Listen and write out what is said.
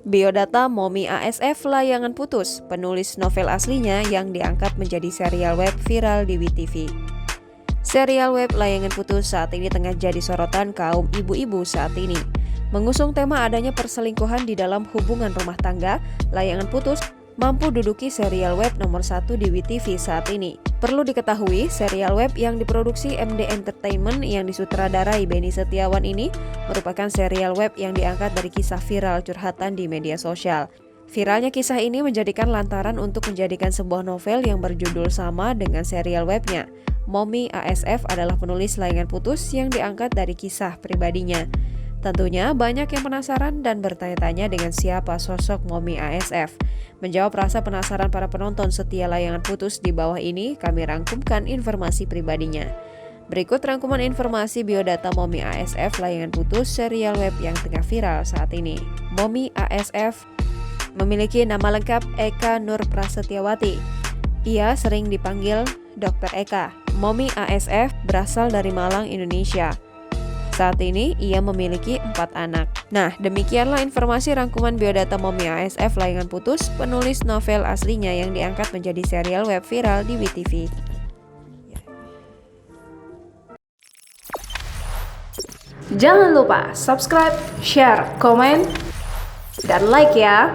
Biodata Momi ASF layangan putus, penulis novel aslinya yang diangkat menjadi serial web viral di WeTV. Serial web layangan putus saat ini tengah jadi sorotan kaum ibu-ibu saat ini. Mengusung tema adanya perselingkuhan di dalam hubungan rumah tangga, layangan putus mampu duduki serial web nomor 1 di WeTV saat ini. Perlu diketahui, serial web yang diproduksi MD Entertainment yang disutradarai Benny Setiawan ini merupakan serial web yang diangkat dari kisah viral curhatan di media sosial. Viralnya kisah ini menjadikan lantaran untuk menjadikan sebuah novel yang berjudul sama dengan serial webnya. Momi ASF adalah penulis layangan putus yang diangkat dari kisah pribadinya. Tentunya banyak yang penasaran dan bertanya-tanya dengan siapa sosok Momi ASF. Menjawab rasa penasaran para penonton setia layangan putus di bawah ini, kami rangkumkan informasi pribadinya. Berikut rangkuman informasi biodata Momi ASF layangan putus serial web yang tengah viral saat ini. Momi ASF memiliki nama lengkap Eka Nur Prasetyawati. Ia sering dipanggil Dr. Eka. Momi ASF berasal dari Malang, Indonesia. Saat ini, ia memiliki 4 anak. Nah, demikianlah informasi rangkuman biodata Momi ASF layangan putus, penulis novel aslinya yang diangkat menjadi serial web viral di WeTV. Jangan lupa subscribe, share, komen, dan like ya!